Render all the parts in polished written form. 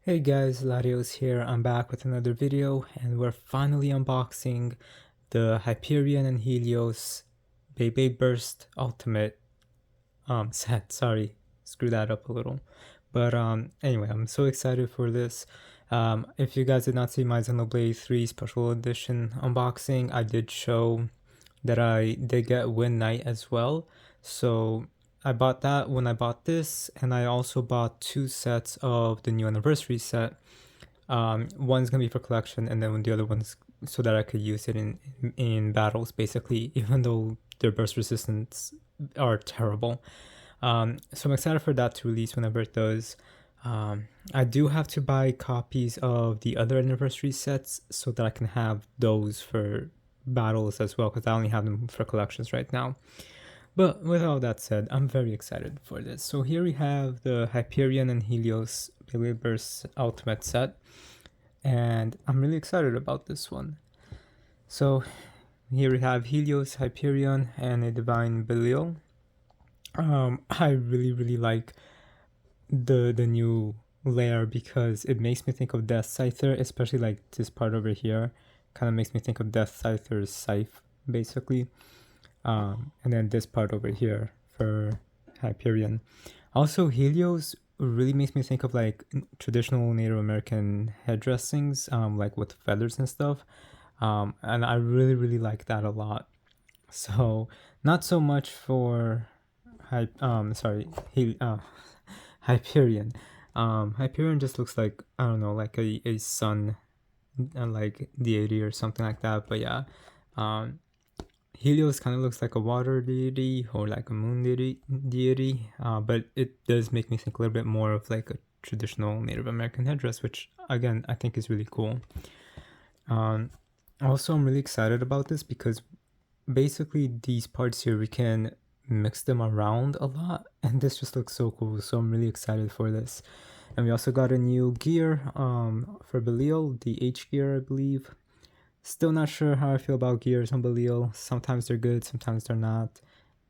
Hey guys, Latios here. I'm back with another video and we're finally unboxing the Hyperion and Helios Beyblade Burst Ultimate set. Sorry, screw that up a little. But anyway, I'm so excited for this. If you guys did not see my Xenoblade 3 Special Edition unboxing, I did show that I did get Win Knight as well. So I bought that when I bought this, and I also bought two sets of the new anniversary set. One's gonna be for collection, and then the other one's so that I could use it in battles, basically. Even though their burst resistance are terrible, so I'm excited for that to release whenever it does. I do have to buy copies of the other anniversary sets so that I can have those for battles as well, because I only have them for collections right now. But with all that said, I'm very excited for this. So here we have the Hyperion and Helios Beyblade Burst Ultimate set, and I'm really excited about this one. So here we have Helios, Hyperion, and a Divine Belial. I really like the new layer because it makes me think of Death Scyther, especially like this part over here. Kind of makes me think of Death Scyther's scythe, basically. And then this part over here for Hyperion. Also, Helios really makes me think of like traditional Native American headdressings, like with feathers and stuff. And I really like that a lot. So not so much for Hyperion. Hyperion just looks like, I don't know, like a sun like deity or something like that. But yeah, Helios kind of looks like a water deity or like a moon deity, but it does make me think a little bit more of like a traditional Native American headdress, which again I think is really cool. Also, I'm really excited about this because basically these parts here we can mix them around a lot, and this just looks so cool. So I'm really excited for this. And we also got a new gear for Belial, the H gear, I believe. Still not sure how I feel about gears on Belial. Sometimes they're good, sometimes they're not.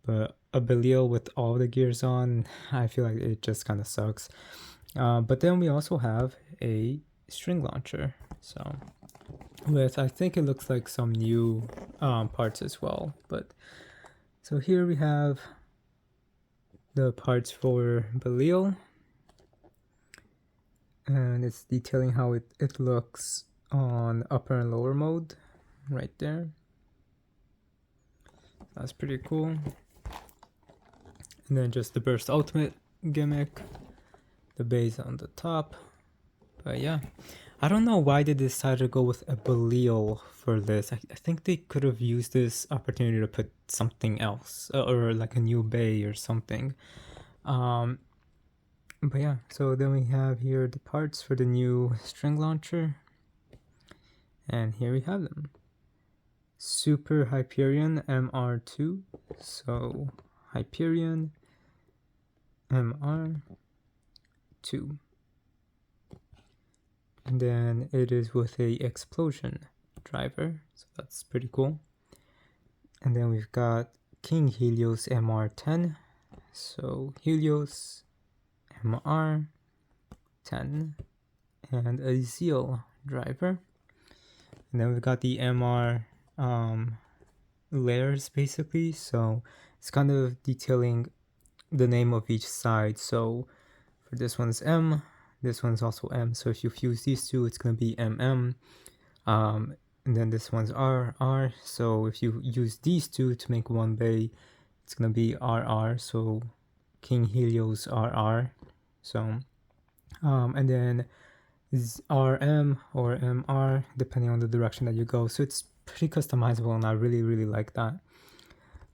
But a Belial with all the gears on, I feel like it just kind of sucks. But then we also have a string launcher. So with, I think it looks like some new parts as well. But so here we have the parts for Belial. And it's detailing how it looks on upper and lower mode right there. That's pretty cool. And then just the Burst Ultimate gimmick, the beys on the top. But yeah, I don't know why they decided to go with a Belial for this. I think they could have used this opportunity to put something else, or like a new bay or something. But yeah, so then we have here the parts for the new string launcher. And here we have them. Super Hyperion MR2. So Hyperion MR2. And then it is with a explosion driver. So that's pretty cool. And then we've got King Helios MR10. So Helios MR10 and a Zeal driver. And then we've got the MR layers basically. So it's kind of detailing the name of each side. So for this one's M, this one's also M. So if you fuse these two, it's going to be MM. And then this one's R. So if you use these two to make one bay, it's going to be RR. So King Helios RR. So, and then is RM or MR, depending on the direction that you go. So it's pretty customizable, and I really like that.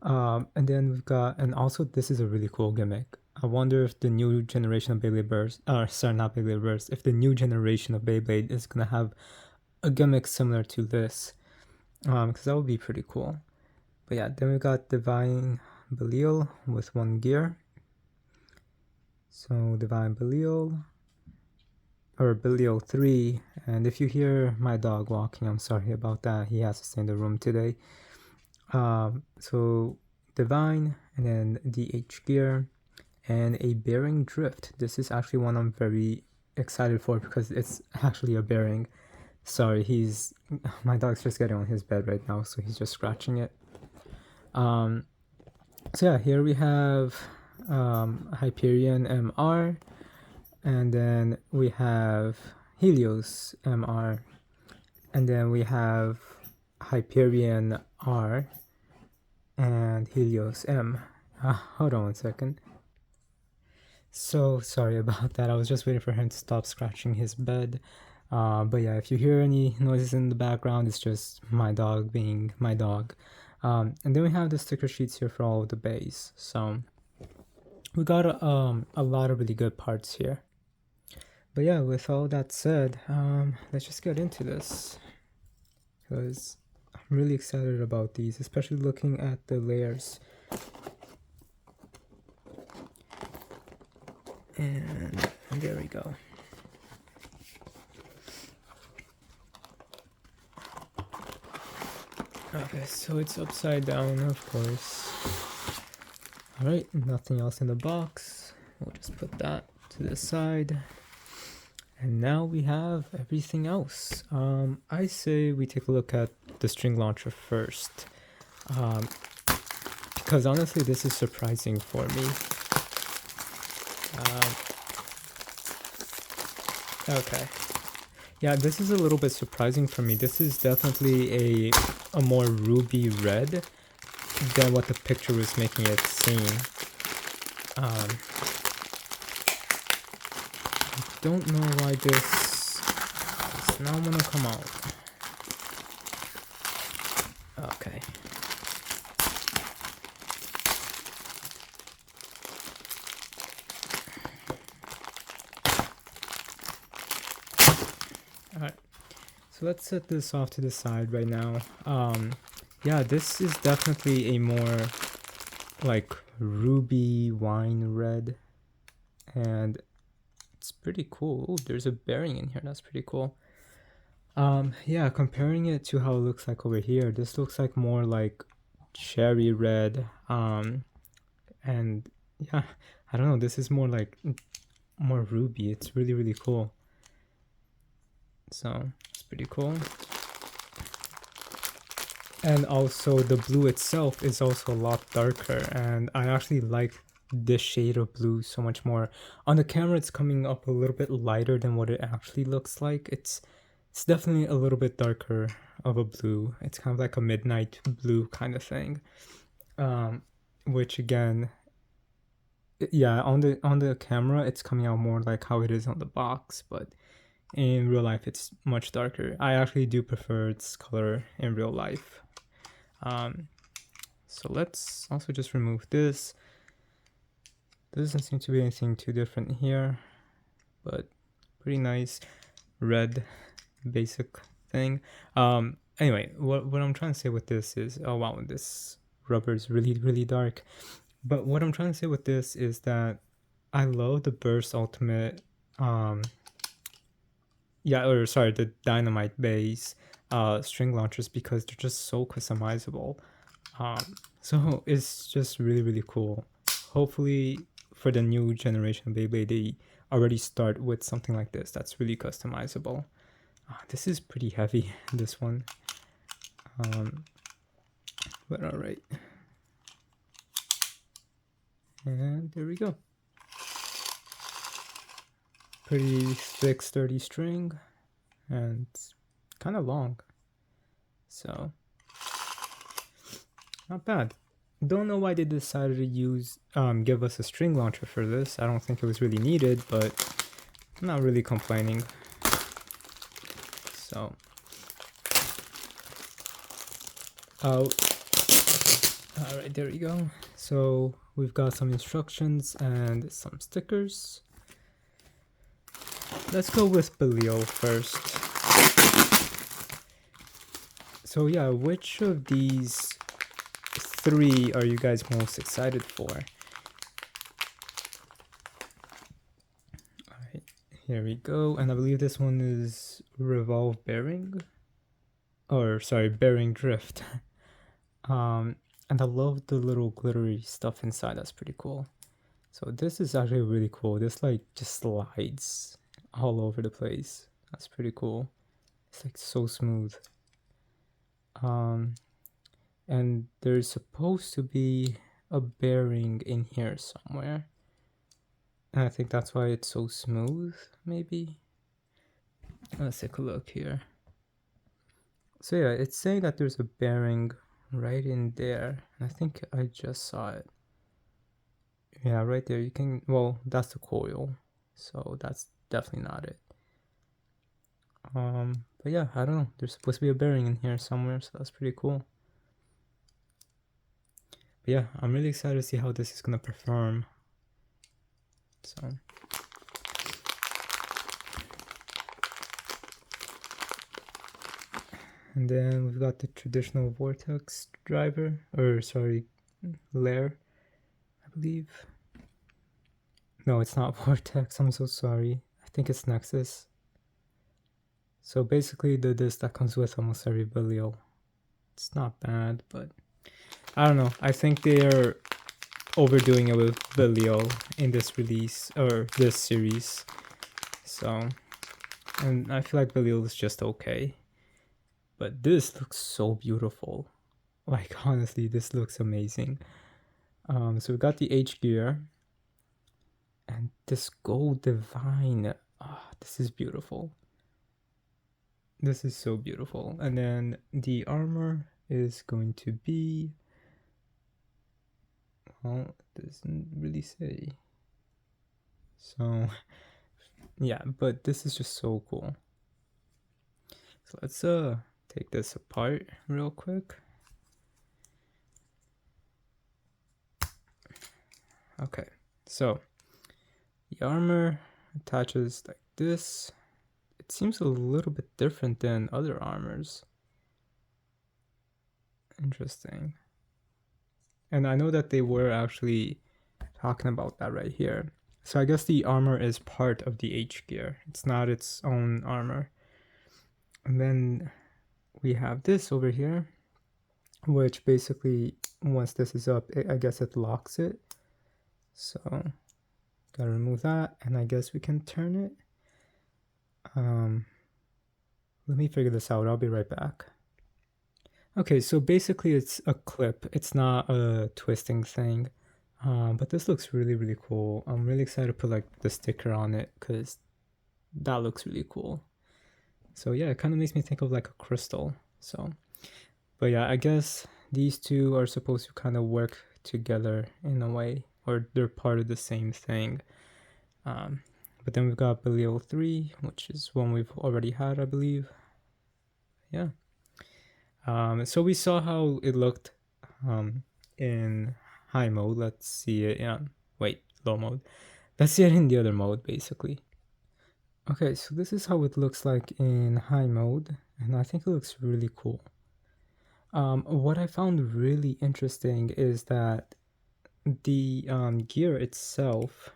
And then we've got, and also this is a really cool gimmick. I wonder if the new generation of Beyblade Burst, sorry, not Beyblade Burst, if the new generation of Beyblade is gonna have a gimmick similar to this, because that would be pretty cool. But yeah, then we got Divine Belial with one gear. So Divine Belial, or Belial 3, and if you hear my dog walking, I'm sorry about that. He has to stay in the room today. So Divine, and then the H gear, and a Bearing Drift. This is actually one I'm very excited for because it's actually a bearing. Sorry, my dog's just getting on his bed right now, so he's just scratching it. So yeah, here we have Hyperion MR, and then we have Helios MR, and then we have Hyperion R and Helios M. Hold on one second. So sorry about that. I was just waiting for him to stop scratching his bed. But yeah, if you hear any noises in the background, it's just my dog being my dog. And then we have the sticker sheets here for all of the beys. So we got a lot of really good parts here. But yeah, with all that said, let's just get into this, because I'm really excited about these, especially looking at the layers. And there we go. Okay, so it's upside down, of course. Alright, nothing else in the box. We'll just put that to the side. And now we have everything else. I say we take a look at the string launcher first. Because honestly, this is surprising for me. Okay. Yeah, this is a little bit surprising for me. This is definitely a more ruby red than what the picture was making it seem. I don't know why this does not want to come out. Okay. Alright, so let's set this off to the side right now. Yeah, this is definitely a more like ruby wine red, and it's pretty cool. Ooh, there's a bearing in here, that's pretty cool. Yeah, comparing it to how it looks like over here, this looks like more like cherry red. And yeah, I don't know, this is more like more ruby. It's really, really cool. So it's pretty cool. And also the blue itself is also a lot darker, and I actually like this shade of blue so much more. On the camera it's coming up a little bit lighter than what it actually looks like. It's definitely a little bit darker of a blue. It's kind of like a midnight blue kind of thing. Which again, yeah, on the camera it's coming out more like how it is on the box, but in real life it's much darker. I actually do prefer its color in real life. So let's also just remove this. There doesn't seem to be anything too different here, but pretty nice red basic thing. Anyway, what I'm trying to say with this is, oh wow, this rubber is really, really dark. But what I'm trying to say with this is that I love the Burst Ultimate, the Dynamite beys string launchers, because they're just so customizable. So it's just really, really cool. Hopefully for the new generation of Beyblade, they already start with something like this that's really customizable. This is pretty heavy, this one. But alright. And there we go. Pretty thick, sturdy string, and kind of long. So not bad. Don't know why they decided to give us a string launcher for this. I don't think it was really needed, but I'm not really complaining. So, alright, there we go. So we've got some instructions and some stickers. Let's go with Belio first. So yeah, which of these three are you guys most excited for? Alright, here we go. And I believe this one is Revolve Bearing. Or sorry, Bearing Drift. And I love the little glittery stuff inside. That's pretty cool. So this is actually really cool. This like just slides all over the place. That's pretty cool. It's like so smooth. And there's supposed to be a bearing in here somewhere. And I think that's why it's so smooth, maybe. Let's take a look here. So yeah, it's saying that there's a bearing right in there. And I think I just saw it. Yeah, right there. You can, well, that's the coil. So that's definitely not it. But yeah, I don't know. There's supposed to be a bearing in here somewhere, so that's pretty cool. But yeah, I'm really excited to see how this is gonna perform. So and then we've got the traditional vortex driver, or sorry, layer, I believe. No, it's not vortex, I'm so sorry. I think it's Nexus. So basically the disc that comes with almost every Bilio. It's not bad, but I don't know. I think they're overdoing it with Bilio in this release, or this series. So, and I feel like Bilio is just okay. But this looks so beautiful. Like, honestly, this looks amazing. So we got the H gear. And this gold divine. This is beautiful. This is so beautiful. And then the armor is going to be, well, it doesn't really say. So yeah, but this is just so cool. So let's take this apart real quick. Okay, so the armor attaches like this. It seems a little bit different than other armors. Interesting. And I know that they were actually talking about that right here. So I guess the armor is part of the H gear. It's not its own armor. And then we have this over here, which basically, once this is up, I guess it locks it. So gotta remove that, and I guess we can turn it. Let me figure this out. I'll be right back. Okay, so basically it's a clip. It's not a twisting thing. But this looks really, really cool. I'm really excited to put like the sticker on it because that looks really cool. So yeah, it kind of makes me think of like a crystal. So, but yeah, I guess these two are supposed to kind of work together in a way, or they're part of the same thing. But then we've got Bilio 3, which is one we've already had, I believe. Yeah. So we saw how it looked in high mode. Let's see it. Yeah, wait, low mode. Let's see it in the other mode, basically. Okay, so this is how it looks like in high mode, and I think it looks really cool. What I found really interesting is that the gear itself,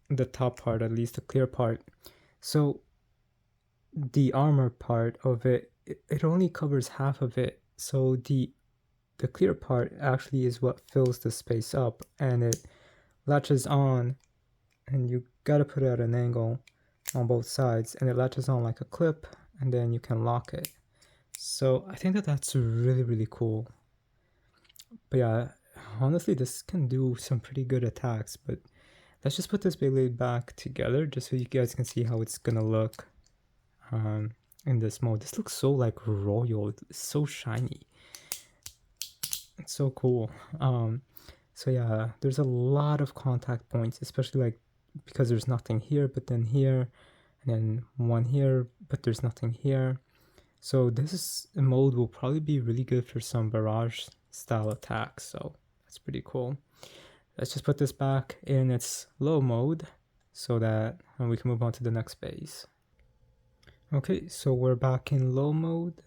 the top part, at least the clear part, so the armor part of it, it only covers half of it. So the clear part actually is what fills the space up, and it latches on, and you gotta put it at an angle on both sides, and it latches on like a clip, and then you can lock it. So I think that that's really, really cool. But yeah, honestly, this can do some pretty good attacks. But let's just put this Beyblade back together just so you guys can see how it's gonna look in this mode. This looks so like royal. It's so shiny. It's so cool. So yeah, there's a lot of contact points, especially like because there's nothing here, but then here, and then one here, but there's nothing here. So this mode will probably be really good for some barrage style attacks. So that's pretty cool. Let's just put this back in its low mode so that we can move on to the next phase. Okay, so we're back in low mode.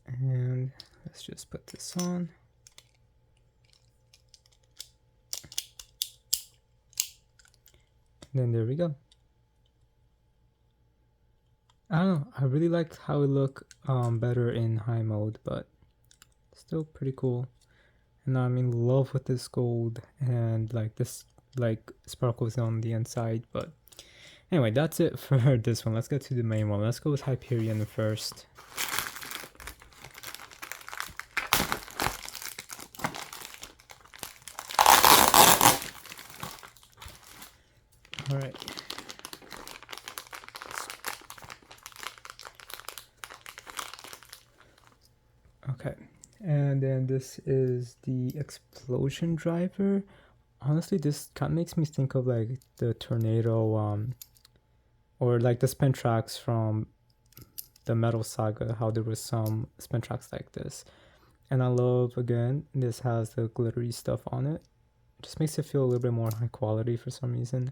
And let's just put this on. And then there we go. I don't know, I really liked how it looked better in high mode, but still pretty cool. And I'm in love with this gold, and like this like sparkles on the inside. But anyway, that's it for this one. Let's get to the main one. Let's go with Hyperion first. All right. Okay, and then this is the explosion driver. Honestly, this kind of makes me think of like the tornado, or like the spin tracks from the Metal Saga, how there was some spin tracks like this. And I love, again, this has the glittery stuff on it. It just makes it feel a little bit more high quality for some reason.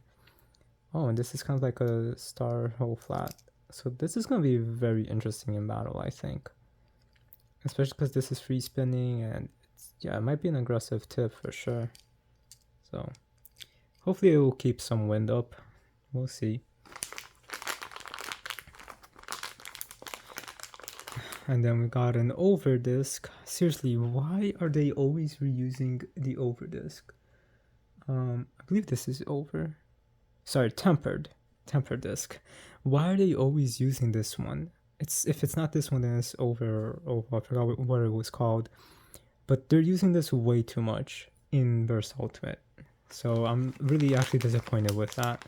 Oh, and this is kind of like a star hole flat. So this is going to be very interesting in battle, I think. Especially because this is free spinning, and yeah, it might be an aggressive tip for sure. So hopefully it will keep some wind up. We'll see. And then we got an over disc. Seriously, why are they always reusing the over disc? I believe this is over. Sorry, tempered disc. Why are they always using this one? If it's not this one, then it's over. I forgot what it was called. But they're using this way too much in Burst Ultimate. So I'm really actually disappointed with that.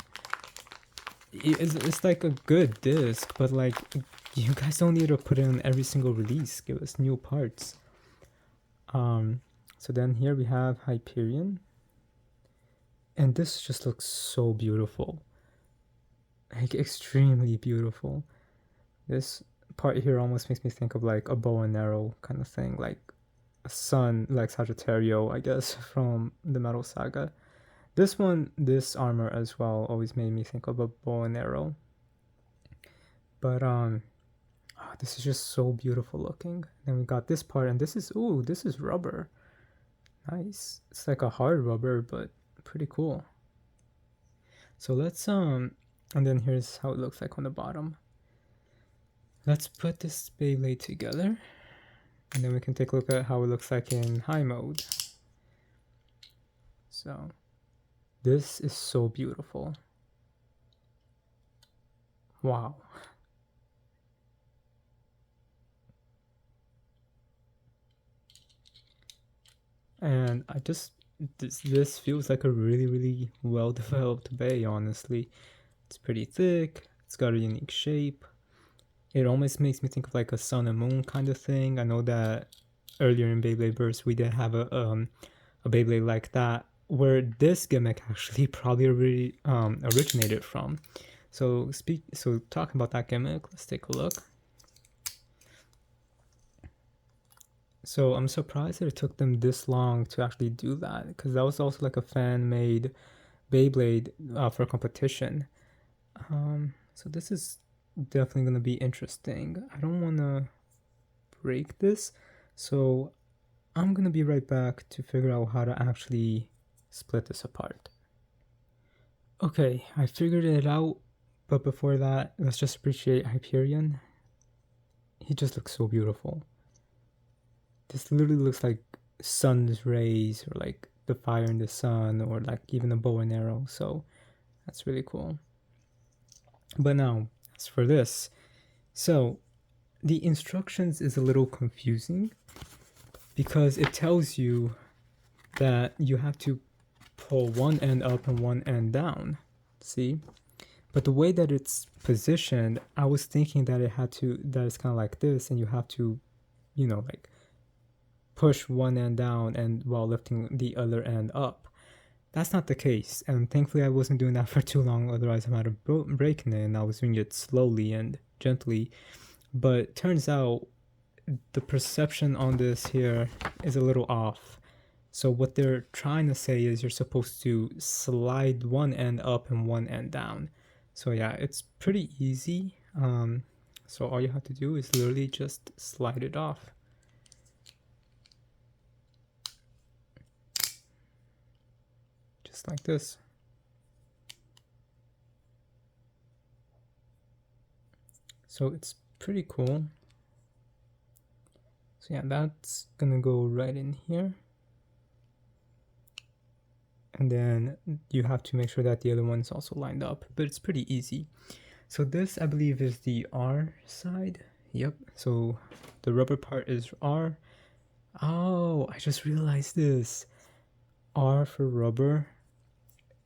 It's like a good disc, but like, you guys don't need to put it in every single release. Give us new parts. So then here we have Hyperion. And this just looks so beautiful. Like, extremely beautiful. This part here almost makes me think of like a bow and arrow kind of thing. Like a sun, like Sagittario, I guess, from the Metal Saga. This one, this armor as well, always made me think of a bow and arrow. But this is just so beautiful looking. Then we got this part, and this is rubber. Nice. It's like a hard rubber, but pretty cool. So let's and then here's how it looks like on the bottom. Let's put this Beyblade together, and then we can take a look at how it looks like in high mode. So this is so beautiful. Wow. And I just, this feels like a really well developed bay, honestly. It's pretty thick, it's got a unique shape. It almost makes me think of like a sun and moon kind of thing. I know that earlier in Beyblade Burst we did have a Beyblade like that, where this gimmick actually probably originated from. So talking about that gimmick, let's take a look. So I'm surprised that it took them this long to actually do that, because that was also like a fan-made Beyblade for competition. So this is definitely going to be interesting. I don't want to break this, so I'm going to be right back to figure out how to actually split this apart. Okay, I figured it out, but before that, let's just appreciate Hyperion. He just looks so beautiful. This literally looks like sun's rays, or like the fire in the sun, or like even a bow and arrow. So that's really cool. But now, as for this, so the instructions is a little confusing, because it tells you that you have to pull one end up and one end down. See? But the way that it's positioned, I was thinking that that it's kind of like this, and you have to, you know, like push one end down and while lifting the other end up. That's not the case, and thankfully I wasn't doing that for too long, otherwise I might have broken it, and I was doing it slowly and gently. But turns out the perception on this here is a little off. So what they're trying to say is you're supposed to slide one end up and one end down. So yeah, it's pretty easy. So all you have to do is literally just slide it off. Just like this. So it's pretty cool. So yeah, that's gonna go right in here. and then you have to make sure that the other one's also lined up, but it's pretty easy. So this, I believe, is the R side. Yep, so the rubber part is R. Oh, I just realized this. R for rubber,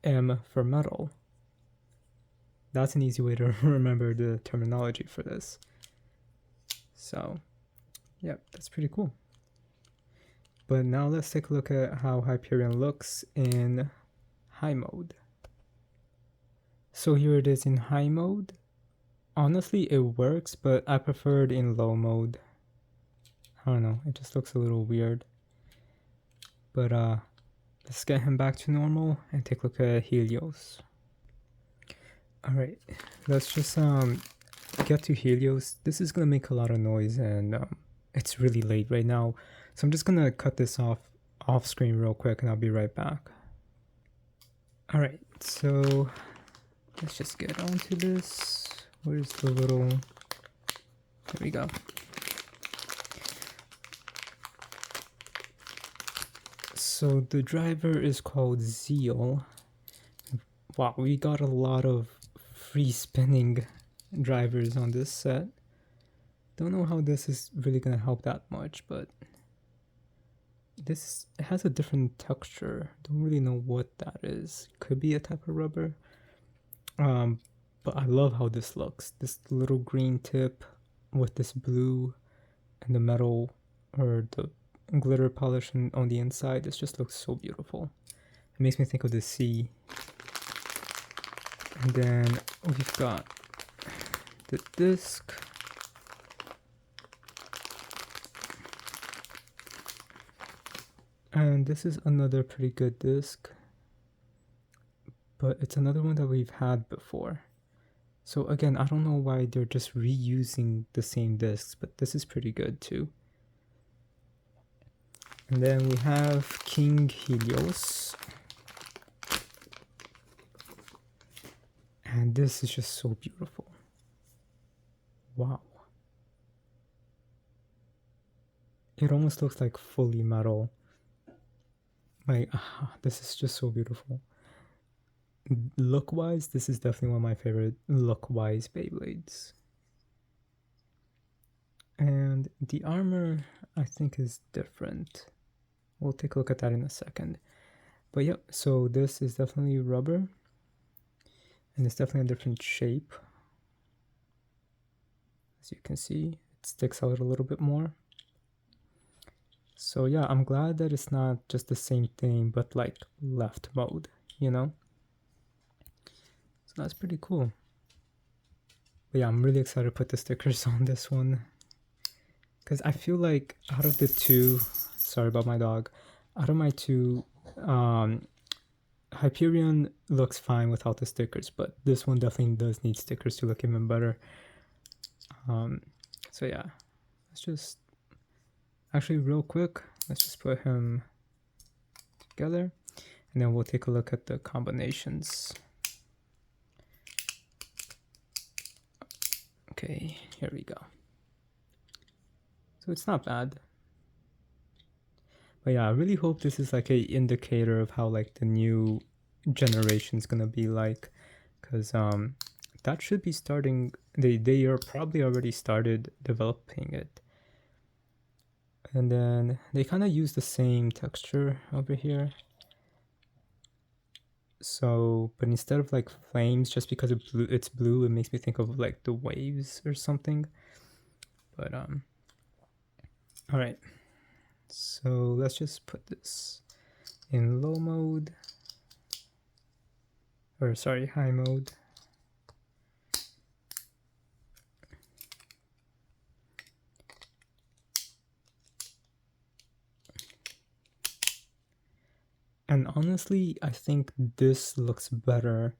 M for metal. That's an easy way to remember the terminology for this. So, yep, that's pretty cool. But now let's take a look at how Hyperion looks in high mode. So here it is in high mode. Honestly, it works, but I prefer it in low mode. I don't know, it just looks a little weird. But let's get him back to normal and take a look at Helios. Alright, let's just get to Helios. This is gonna make a lot of noise, and it's really late right now. So I'm just gonna cut this off screen real quick, and I'll be right back. Alright, so let's just get onto this. Where's the little... There we go. So the driver is called Zeal. Wow, we got a lot of free spinning drivers on this set. Don't know how this is really gonna help that much, but this has a different texture. Don't really know what that is. Could be a type of rubber. But I love how this looks. This little green tip with this blue and the metal or the glitter polish on the inside. This just looks so beautiful. It makes me think of the sea. And then we've got the disc. And this is another pretty good disc, but it's another one that we've had before. So again, I don't know why they're just reusing the same discs, but this is pretty good too. And then we have King Helios. And this is just so beautiful. Wow. It almost looks like fully metal. Like, this is just so beautiful. Look-wise, this is definitely one of my favorite look-wise Beyblades. And the armor, I think, is different. We'll take a look at that in a second. But yep, so this is definitely rubber. And it's definitely a different shape. As you can see, it sticks out a little bit more. So yeah, I'm glad that it's not just the same thing, but like left mode, you know? So that's pretty cool. But yeah, I'm really excited to put the stickers on this one. Because I feel like out of the two, sorry about my dog, out of my two, Hyperion looks fine without the stickers, but this one definitely does need stickers to look even better. So yeah, let's just... Actually, real quick, let's just put him together, and then we'll take a look at the combinations. Okay, here we go. So it's not bad. But yeah, I really hope this is like an indicator of how like the new generation's gonna be like, because that should be starting, they are probably already started developing it. And then they kind of use the same texture over here. So, but instead of like flames, just because it's blue, it makes me think of like the waves or something. But all right. So let's just put this in low mode, or sorry, high mode. And honestly, I think this looks better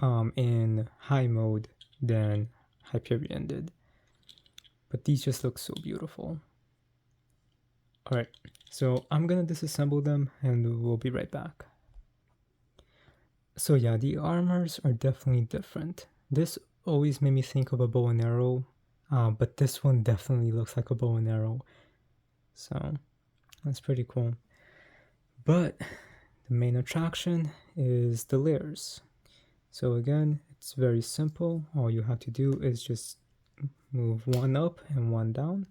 in high mode than Hyperion did. But these just look so beautiful. Alright, so I'm gonna disassemble them and we'll be right back. So yeah, the armors are definitely different. This always made me think of a bow and arrow, but this one definitely looks like a bow and arrow. So that's pretty cool. But the the main attraction is the layers. So again, it's very simple. All you have to do is just move one up and one down.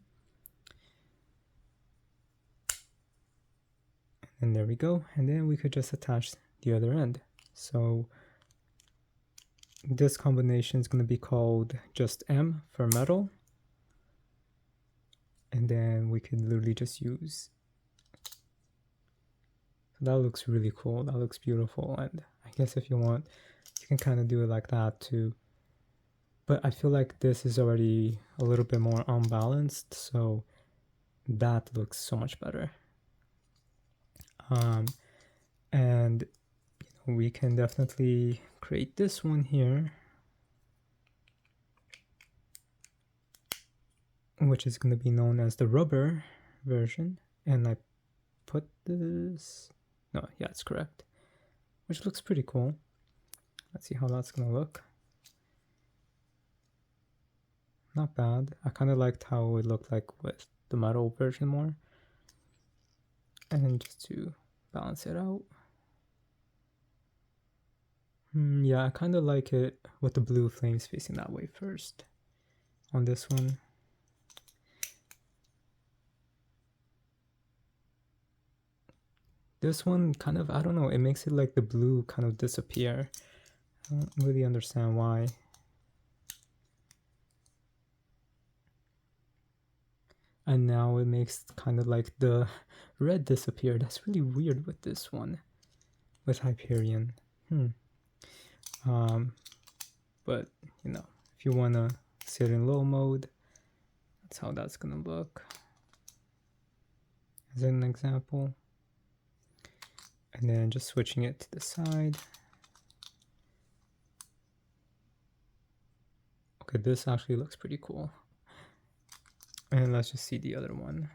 And there we go. And then we could just attach the other end. So this combination is going to be called just M for metal. And then we can literally just use. So that looks really cool. That looks beautiful. And I guess if you want, you can kind of do it like that too. But I feel like this is already a little bit more unbalanced. So that looks so much better. And you know, we can definitely create this one here, which is going to be known as the rubber version. And I put this, no, yeah, it's correct, which looks pretty cool. Let's see how that's going to look. Not bad. I kind of liked how it looked like with the metal version more. And just to balance it out. Yeah, I kind of like it with the blue flames facing that way first on this one. This one kind of, I don't know, it makes it like the blue kind of disappear. I don't really understand why. And now it makes kind of like the red disappear. That's really weird with this one, with Hyperion. But you know, if you wanna sit in low mode, that's how that's gonna look. As an example. And then just switching it to the side. Okay, this actually looks pretty cool. And let's just see the other one.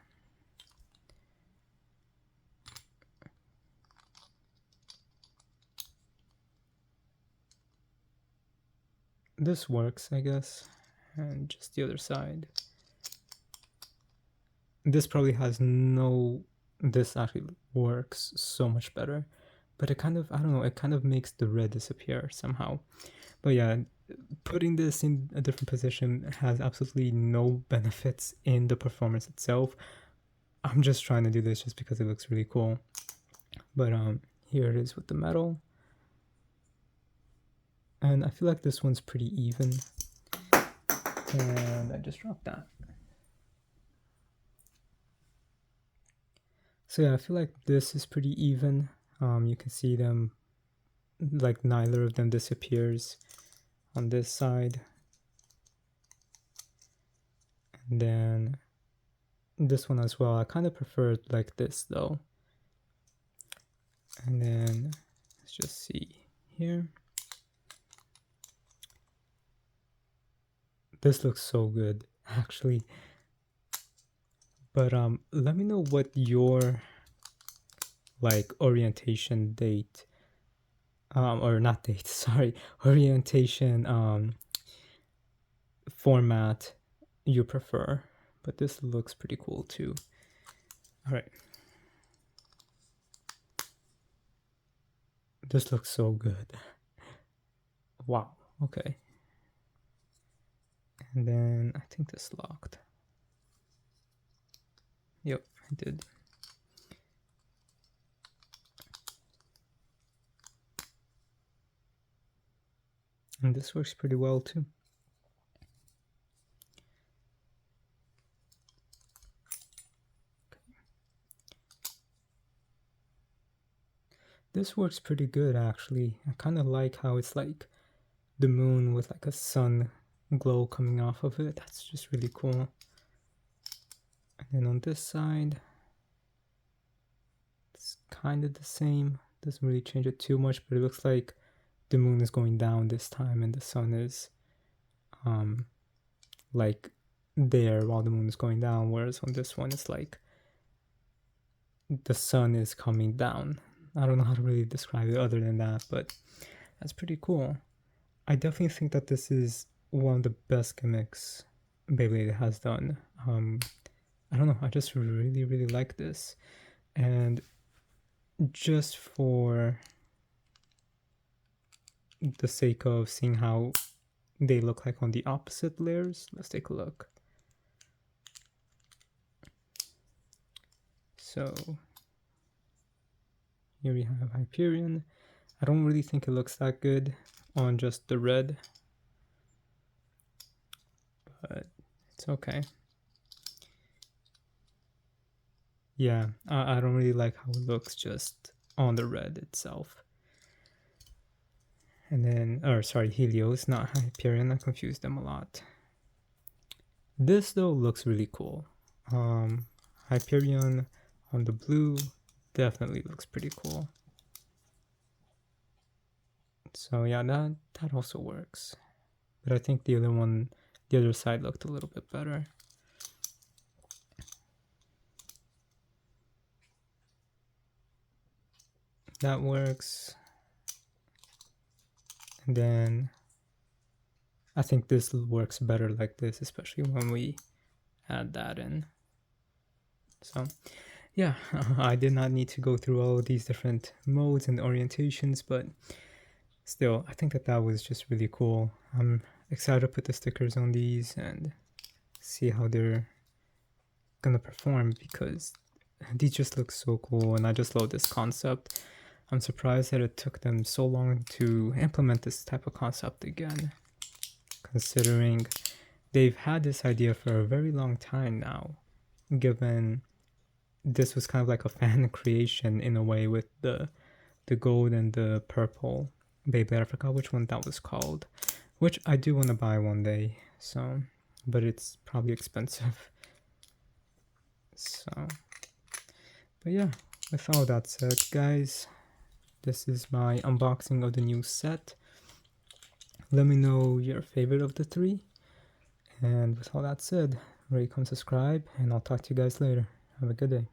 This works, I guess. And just the other side. This probably has no, this actually works so much better. But it kind of, I don't know, it kind of makes the red disappear somehow. But yeah, putting this in a different position has absolutely no benefits in the performance itself. I'm just trying to do this just because it looks really cool. But here it is with the metal. And I feel like this one's pretty even. And I just dropped that. So yeah, I feel like this is pretty even. You can see them, like neither of them disappears on this side. And then this one as well. I kind of prefer it like this though. And then let's just see here. This looks so good, actually. But let me know what your like orientation date, or not date, sorry, orientation format you prefer. But this looks pretty cool too. All right. This looks so good. Wow, okay. And then I think this locked. Yep, I did. And this works pretty well too. Okay. This works pretty good actually. I kind of like how it's like the moon with like a sun glow coming off of it. That's just really cool. And then on this side, it's kind of the same. Doesn't really change it too much, but it looks like the moon is going down this time and the sun is like there while the moon is going down, whereas on this one it's like the sun is coming down. I don't know how to really describe it other than that, but that's pretty cool. I definitely think that this is one of the best gimmicks Beyblade has done. I don't know, I just really like this. And just for the sake of seeing how they look like on the opposite layers, let's take a look. So here we have Hyperion. I don't really think it looks that good on just the red, but it's okay. Yeah, I don't really like how it looks just on the red itself. And then, or sorry, Helios, not Hyperion. I confused them a lot. This though looks really cool. Hyperion on the blue definitely looks pretty cool. So yeah, that also works. But I think the other side looked a little bit better. That works. And then I think this works better like this, especially when we add that in. So yeah, I did not need to go through all of these different modes and orientations, but still, I think that was just really cool. I'm excited to put the stickers on these and see how they're gonna perform, because these just look so cool and I just love this concept. I'm surprised that it took them so long to implement this type of concept again, considering they've had this idea for a very long time now, given this was kind of like a fan creation in a way with the gold and the purple Beyblade. I forgot which one that was called, which I do want to buy one day, so, but it's probably expensive. So, but yeah, with all that said, guys, this is my unboxing of the new set. Let me know your favorite of the three. And with all that said, rate, comment, subscribe, and I'll talk to you guys later. Have a good day.